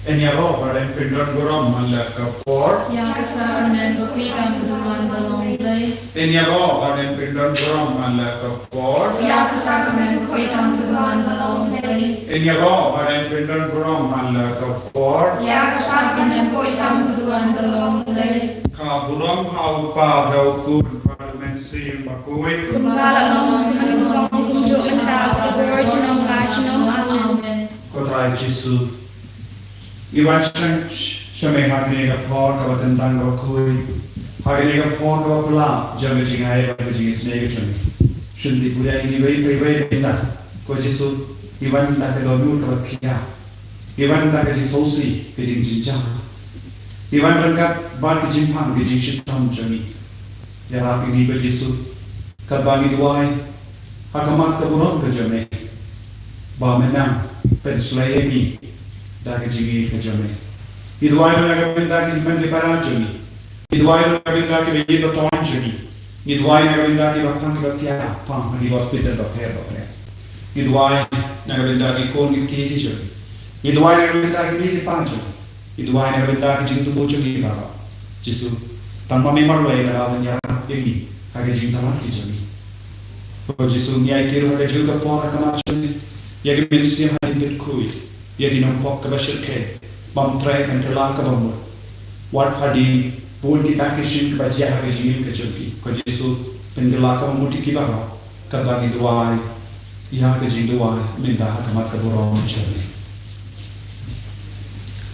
Enyaro aren pindon gorom malaka for Yakasamen Bukwitam Buduan Dalonglay. Enyaro aren pindon gorom malaka for Yakasamen Bukwitam Buduan Dalonglay. Enyaro aren pindon gorom malaka for Yakasamen Bukwitam Buduan Dalonglay. Ka buram hau pa dau kun parliament sim bakui Kumbala long kanong kunjo enta Virginal Vaginal Amen. Kotrai Jisu Iwan Shame Hagnega Pond of Tango Kui Hagnega Pond of La Jingaiei Jingaiei Shouldn't be any way in that. Kojisu Iwan Takadonu Kia Iwan Takati Sosi Gijin Jinja Iwan Rangat Bad Gijin Pang Gijin Shitam Jami Yarapi Niba Jisu Kabani Dwai Hakamat Kaburon Kajame Bamenam Penslay Dagi Jingaiei Kajame Idwai Nagavindaki Mandipara Idwai Nagavindaki Vedido Tonjani Idwai Nagavindaki Vakangatia Pam and he was fitted of hair of hair Idwai Nagavindaki Kongi Kijani Idwai Nagavindaki Midi Panjani Idwai Nagavindaki Jintu Bojani Baba Jisu Tanpa Marway Garavanya Emi Hagajintaman Kijani Jisu Nyai Kiru Hagajuka Pona Kamachani Yagimilsi Hadin Kui Yadi no pok kabashir ke bam try and telaka bam what hadi pun kita kishin baca hari jingil kecilki kajisu penjelaka muti kita kabagi dua ia kejing dua minta hakamat keburau mencuri.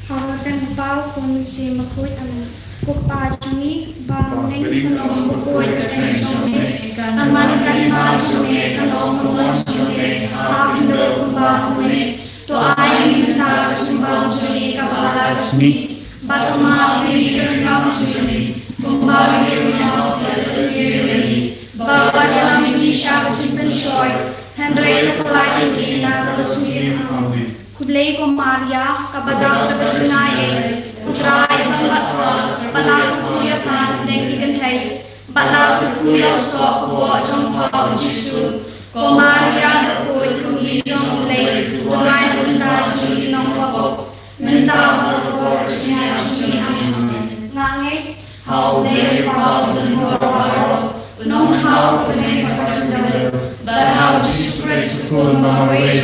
Harapan bau kondisi makut aman kukpa jungi bang neng kanong makut kena jungi aman kalima jungi kanong makut jungi hakindo kumbah jungi to ayam minta kecimbang jungi kabala resmi batama ini kerenggang jungi kumbah ini minau berseri bawa dalam Indonesia kecimpan shoy Henry terpelajar di resmi Kudlay ko Maria kabadang taga Jingaiei utray tempat balang kuya kan deng igantay balang kuya so ko Jong Jisu ko Maria ko kumi Jong lay tunay na minta jing nong wako minta ko jing ngangi how they proud and more nong how ko neng patanda but how Jesus Christ ko Maria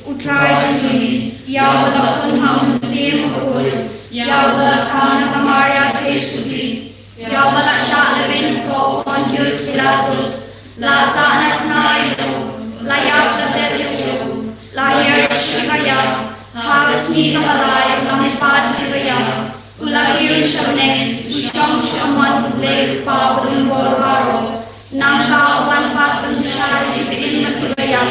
Utrai jungi, ya walaupun hal mesim akul, ya walakana kamaria tesuti, ya walaksa lebih kau Pontius Pilatus, lasa anak nayo, layak letetiu, lahir syikaya, hagasmi kamalaya lamipad kiraya, ulagil syamnen, usyong syaman kublay pa bulimbor nangka awan pat pensyari dipiin matibaya.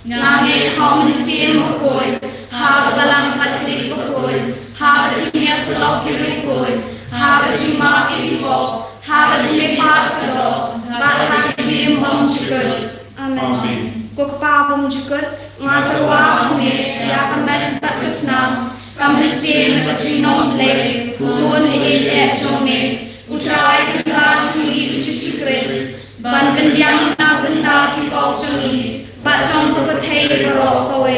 Nangit kau menisir mukul, hak dalam katolik mukul, hak jingnya sulap kiri mukul, hak jingma ilipok, hak jinglepat kado, hak jingbom jukut. Amen. Kukpa bom jukut, ngaturwa kami, ya kami tak kesnam, kami menisir mekajinong le, kun ile jome, utrai kenra juli Yesus Kristus, ban kendiang na benda kipau juli. Bacong pertei berok kowe.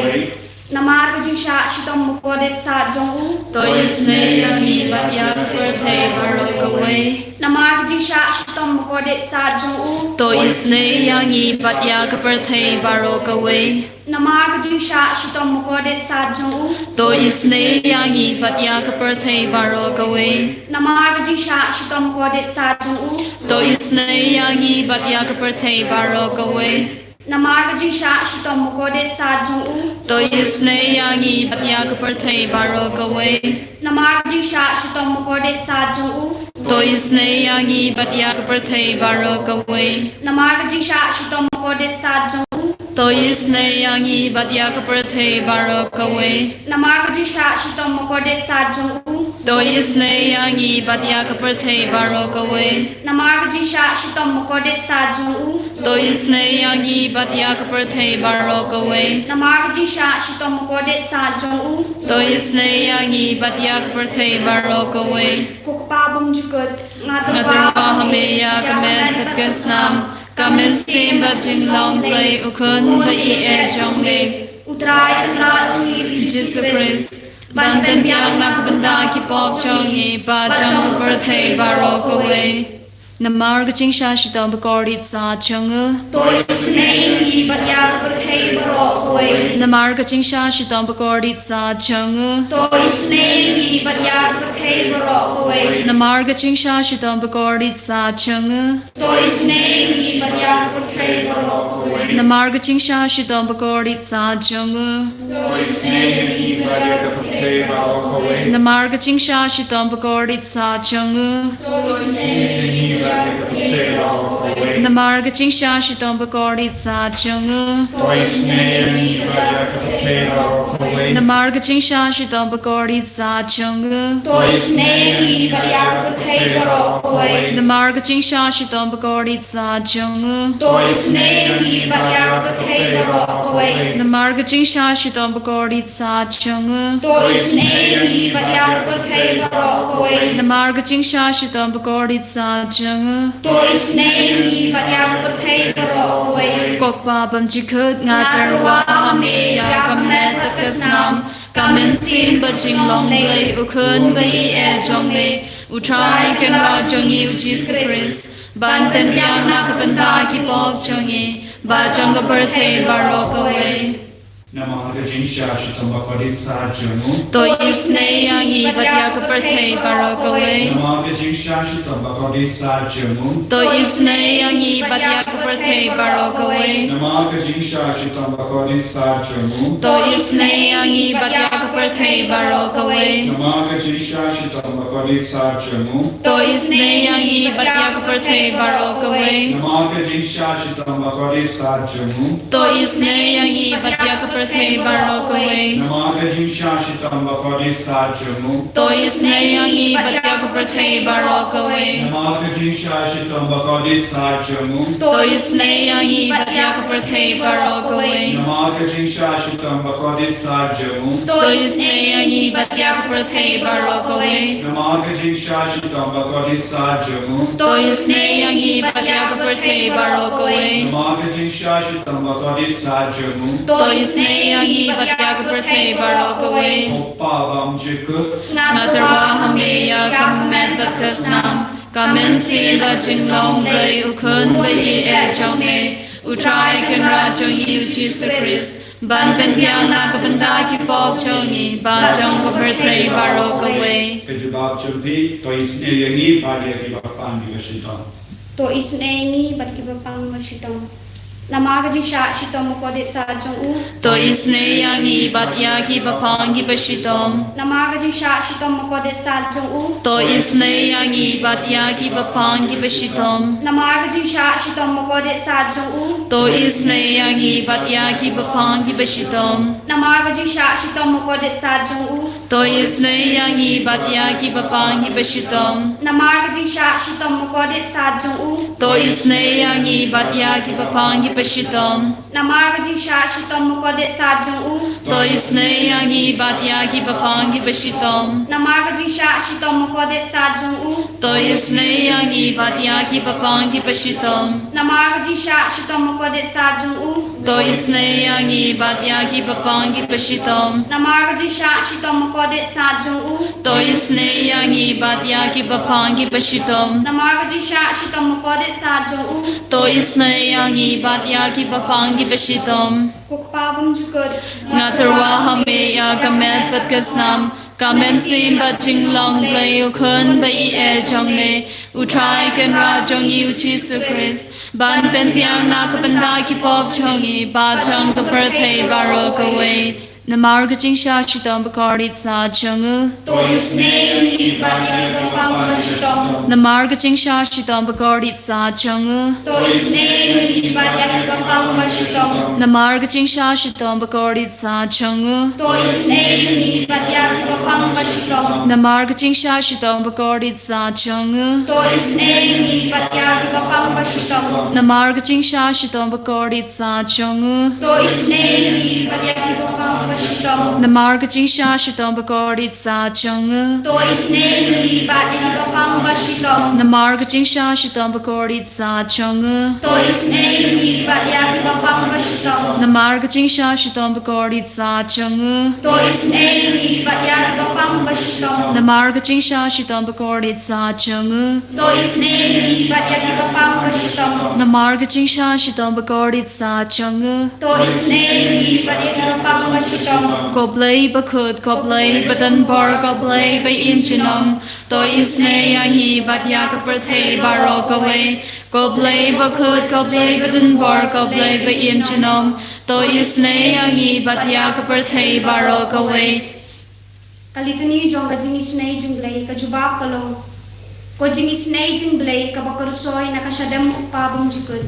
Namar kejusha shitom mukodet sa jongu. Tois ne yangi bat yak pertei berok kowe. Namar kejusha shitom mukodet sa jongu. Tois ne yangi bat yak pertei berok kowe. Namar kejusha shitom mukodet sa jongu. Tois ne yangi bat yak pertei berok kowe. Namar kejusha shitom mukodet sa jongu. Tois ne yangi bat yak pertei berok kowe. Namar kejusha shitom mukodet sa jongu. Tois ne yangi bat yak pertei berok kowe. Namar kejusha shitom mukodet sa jongu. Tois ne yangi bat yak pertei berok kowe. Namar kejusha shitom mukodet sa jongu. Tois ne yangi bat yak pertei berok kowe. Namar kejusha shitom mukodet sa jongu. Tois ne yangi bat yak pertei berok kowe. Namar kejusha shitom mukodet sa jongu. Tois ne yangi bat yak pertei berok kowe. Namar kejusha shitom mukodet sa jongu. Tois ne yangi bat yak pertei berok kowe. Kukpa bom jukut Ngaturwa hame ya kamen patkasnam kamen simba jinglong play ukun bai e jongme utrai kenra jungi Jesus Christ ban ben piang nak banda ki pop chongi ba chang birthday barok away namar gaching sha shidam bakordit sa chung to isnei batya birthday barok away namar gaching sha shidam bakordit sa chung to isnei batya birthday barok away namar gaching sha shidam bakordit sa chung to isnei batya birthday barok away namar gaching sha shidam bakordit sa chung to isnei batya birthday barok away namar gaching sha shidam bakordit sa chung to isnei batya birthday barok away namar gaching sha shidam bakordit sa chung to isnei batya birthday barok away namar gaching sha shidam bakordit sa chung to isnei batya birthday barok away namar gaching sha shidam bakordit sa chung to isnei batya birthday barok away namar gaching sha shidam bakordit sa chung to isnei batya birthday barok away namar gaching sha shidam bakordit sa chung to isnei batya birthday barok away kokpa bamjikut ngatarwa hame ya kamet takasnam kamen sin bajing long lay ukun bai e jong me utrai ken ra jongi Jesus Christ ban ben yang nak banda ki pop jongi ba jong birthday barok away namar gaching sha shidam bakordit sa chung to isne yangi batya ka birthday barok away namar gaching sha shidam bakordit sa chung to isne yangi batya ka birthday barok away namar gaching sha shidam bakordit sa chung to isne yangi batya ka birthday barok away namar gaching sha shidam bakordit sa chung to isne yangi batya ka birthday barok away namar gaching sha shidam bakordit sa chung to isne yangi batya ka birthday barok away namar gaching sha shidam bakordit sa chung to isne yangi batya ka birthday barok away namar gaching sha shidam bakordit sa chung to isne yangi batya ka birthday barok away namar gaching sha shidam bakordit sa chung to isne yangi batya ka birthday barok away namar gaching sha shidam bakordit sa chung to isne yangi batya ka birthday barok away namar gaching sha shidam bakordit sa chung to isne yangi batya ka birthday barok away oppa bamjikut ngatarwa hame ya kamet takasnam kamen sin bajing long lay ukun bai e jong me utrai ken ra jongi Jesus Christ ban ben piang nak banda ki pop chongi ba jong birthday barok away kejubab chumpi to isne yangi padia ki bapan di shidam to isnei batki bapang mashitong namar gaching sha shidam bakordit sa chung to isne yangi batya ki bapang ki bashitom namar gaching sha shidam bakordit sa chung to isne yangi batya ki bapang ki bashitom namar gaching sha shidam bakordit sa chung to isne yangi batya ki bapang ki bashitom namar gaching sha shidam bakordit sa chung to isne yangi batya ki bapang ki bashitom namar gaching sha shidam bakordit sa chung to isne yangi batya ki bapang ki bashitom namar gaching sha shidam bakordit sa chung to isne yangi batya ki bapang ki bashitom namar gaching sha shidam bakordit sa chung to isne yangi batya ki bapang ki bashitom namar gaching sha shidam bakordit sa chung to isne yangi batya ki bapang ki bashitom namar gaching sha shidam bakordit sa chung to isne yangi batya ki bapang ki bashitom namar gaching sha shidam bakordit sa chung to isne yangi batya ki bapang ki bashitom kokpa bamjikut ngatarwa hame ya kamet patkasnam kamen sin bajing long lay ukun bai e jong me utrai ken ra jongi Jesus Christ ban ben piang nak banda ki pop chongi ba jong the birthday barok away namar gaching sha shidam bakordit sa chung to isnei batki bapang mashitong namar gaching sha shidam bakordit sa chung to isnei batki bapang mashitong namar gaching sha shidam bakordit sa chung to isnei batki bapang mashitong namar gaching sha shidam bakordit sa chung to isnei batki bapang mashitong namar gaching sha shidam bakordit sa chung to isnei batki bapang mashitong namar gaching sha shidam bakordit sa chung to isnei batki bapang mashitong namar gaching sha shidam bakordit sa chung to isnei batki bapang mashitong namar gaching sha shidam bakordit sa chung to isnei batki bashitong Namar ka jingsha shitong bakordit sa chungu. to isnei bat yaki kapang bashitong Namar ka jingsha shitong bakordit sa chungu. to isnei bat yaki kapang bashitong Koblay bakut koblay batan bar koblay bay imchinong. To isne yahi bat yak perthe baro kaway. Koblay bakut koblay batan bar koblay bay imchinong. To isne yahi bat yak perthe baro kaway. Kalitani jong ka jing isnei jing blay ka jubak kalong ko jing isnei jing blay ka bakursoy na kasyadam upabong jikut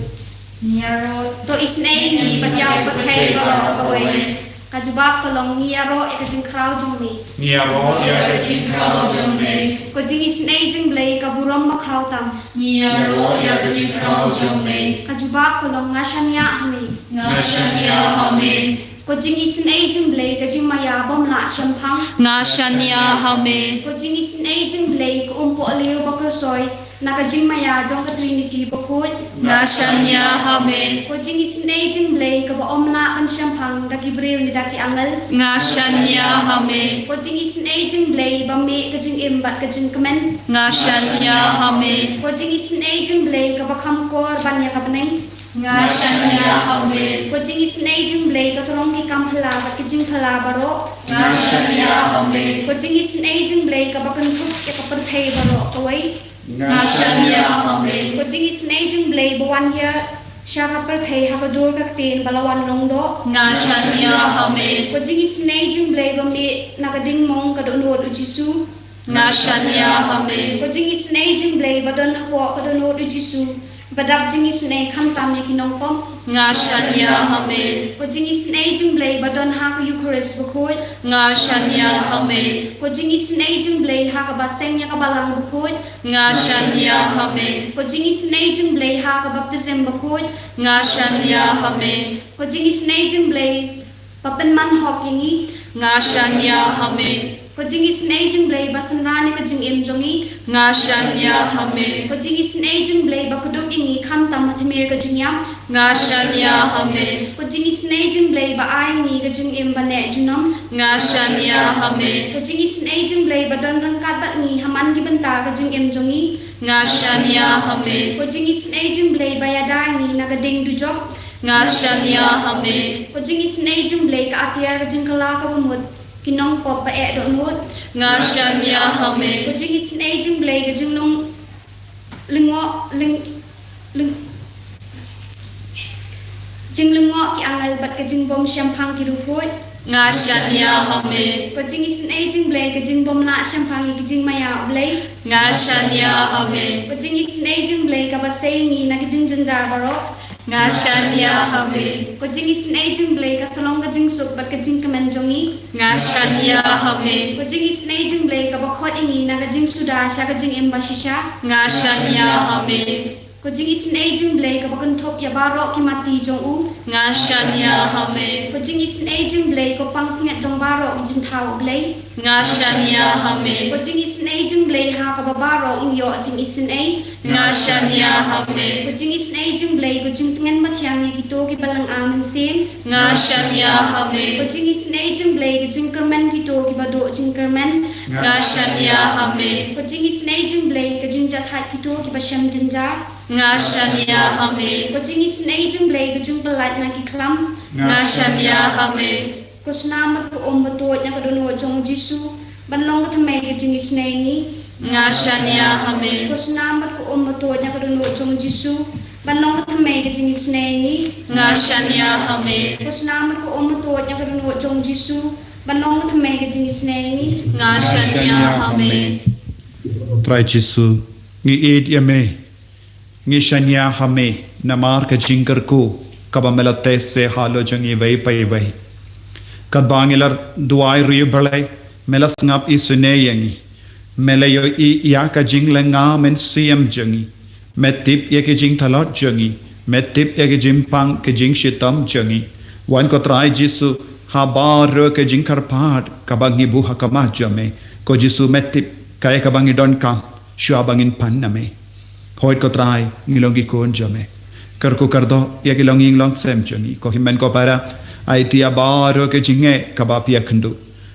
to isnei ni bat yak perthe baro kaway ka jubak kalong niyaro e ka jing kraw jong mi Niabo ya Jing krao jong me. ko jing isnei jing blay ka buram makraw tam Niaro ya jing krao jong me. ka jubak kalong ngasanya hami Ngashanya hame. ko jing isnei jing blay ka jing maya bom la shampang Ngashanya hame. ko jing isnei jing blay ko umpo aliw bakursoy na ka jing maya jong ka trinity bakut Ngashanya hame. ko jing isnei jing blay ka ba omla an shampang daki brew ni daki angal Ngashanya hame. ko jing isnei jing blay ba me ka jing imbat ka jing kamen Ngashanya hame. ko jing isnei jing blay ka ba khamkor banya ka baneng Ngashanya hame. ko jing isnei jing blay ka tolong ki kamphala ba ki jing phala baro Ngashanya hame. ko jing isnei jing blay ka ba kan thuk ya ka perthei baro kawai Ngashanya hame. ko jing isnei jing blay ba wan ya shaka perthei ha ka dur ka tin balawan longdo Ngashanya hame. ko jing isnei jing blay ba me na ka ding mong ka don wot jisu Ngashanya hame. ko jing isnei jing blay ba don hapo ka don wot jisu badap jing isnei kham tam ya kinong pom Ngashanya hame. ko jing isnei jing blay ba don ha ka eucharist bakut Ngashanya hame. ko jing isnei jing blay ha ka ba seng ya ka balang bakut Ngashanya hame. ko jing isnei jing blay ha ka baptism bakut Ngashanya hame. ko jing isnei jing blay papen man hok yingi Ngashanya hame. ko jing isnei jing blay ba sanrani ka jing im jongi Ngashanya hame. ko jing isnei jing blay ba kuduk yingi kham tam mathmer ka jing yam Ngashanya hame. ko jing isnei jing blay ba ai ni ka jing im ba ne junam Ngashanya hame. ko jing isnei jing blay ba don rangkat bat ni haman gi banta ka jing im jongi Ngashanya hame. ko jing isnei jing blay ba ya dai ni na ka ding du job Ngashanya hame. ko jing isnei jing blay ka atiar ka jing kala ka bumut kinong pop pa e do nut Ngashanya hame. ko jing isnei jing blay ka jing long lingo ling jing lingo ki angal bat ka jing bom shampang ki ruput Ngashanya hame. ko jing isnei jing blay ka jing bom la shampang ki jing maya blay Ngashanya hame. ko jing isnei jing blay ka ba sayingi na ki jing janjar baro Ngashanya hame. ko jing isnei jing blay ka tolong ka jing sup bat ka jing kamen jongi Ngashanya hame. ko jing isnei jing blay ka ba khot ingi na ka jing suda sha ka jing embashisha Ngashanya hame. ko jing isnei jing blay ka ba kan thop ya baro ki mati jong u Ngashanya hame. ko jing isnei jing blay ko pang singat jong baro ki jing thau blay Ngashanya hame. ko jing isnei jing blay ha ka ba baro ing yo jing isnei Ngashanya hame. ko jing isnei jing blay ko jing tengen mathyang ki to ki balang amen sin Ngashanya ko hame. jing isnei jing blay ki jing kermen ki to ki ba do jing kermen Ngashanya hame. ko jing isnei jing blay ka jing jathat ki to ki ba sham jinjar Ngashanya hame. ko jing isnei jing blay ka jing pelat na ki klam Ngashanya hame. ko snamat ko batot nya ka dono jong jisu banlong ka thamai ka jing isnei ni Ngashanya hame. ko snamat ko batot nya ka dono jong jisu banlong ka thamai ka jing isnei ni Ngashanya hame. ko snamat ko batot nya ka dono jong jisu banlong ka thamai ka jing isnei ni Ngashanya hame. Trai Jisu ngi id yame ngi shanya hame namar ka jinkar ko kabamela tesse halo jangi vai pai vai kadbangilar duai ri balai melas ngap isune yangi melayo I ya ka jinglenga men siam jangi metip ya ke jing thalot jangi metip ya ke jimpang ke jing shitam jangi wan ko trai Jisu ha bar ke jingkar pad kabangi buha kama jame ko Jisu metip kaya kabangi don kam syabangin paname hoit ko trai ngilongi kon jame karko kardo ya kilonging long sem jangi ko himen ko para ai tia bar ke jinge kabapia khndu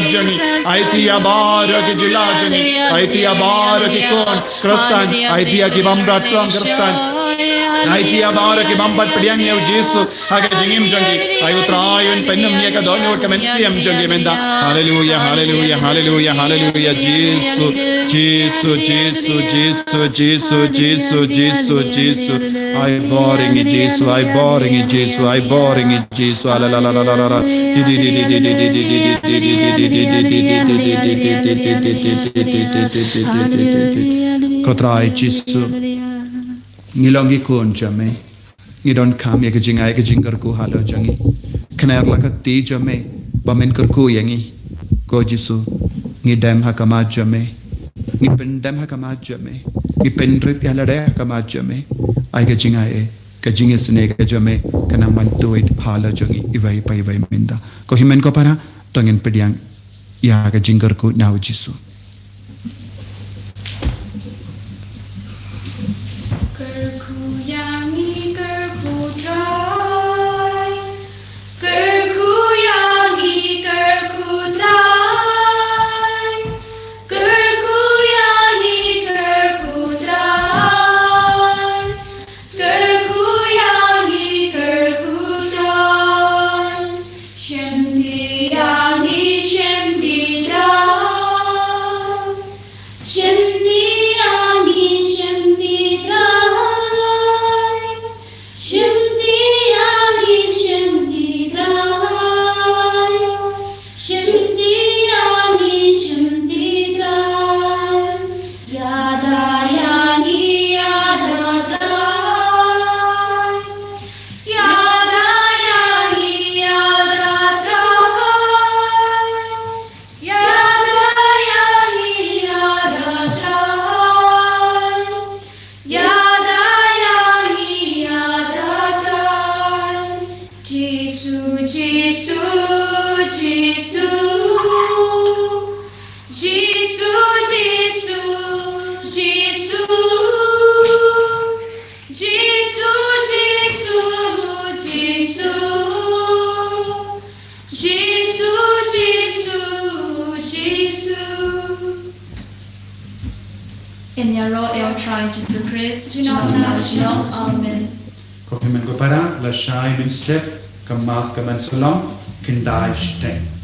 worship Jangi. Aitia bara ki jila Jangi. Aitia bara ki kon Kristan. Aitia ki bambratram Kristan. Aitia bara ki bambat pediang yau Jesu. Hage jingim Jangi. Ayu trayun penum ye ka donyo ka mensiam Jangi menda. Hallelujah, hallelujah, hallelujah, hallelujah. Jesus, Jesus, Jesus, Jesus, Jesus, Jesus, Jesus, Jesus. I boring it, Jesus. I boring it, Jesus. I boring it, Jesus. La la la la la la. Kotrai Jesus. Ngilongi kunja me. Ngidon kam ya kejingai kejingkar ku halo jangi. Kenar lakat ti jame. Bamen kerku yangi. Ko Jesus. Ngidam hakamaja me. Ngipendam hakamaja me. Ngipendrit yalade hakamaja me. Ai kejingai kejingai sene kejame kanang mantuit halo jangi ibai pai bai minda. Ko himen ko para tongin pediang ya kejingkar ku nau Jesus. In your royal try, Jesus Christ, do not acknowledge no. Amen. Ko himen ko para la shai bin step kamas kaman sulam kindai shteng.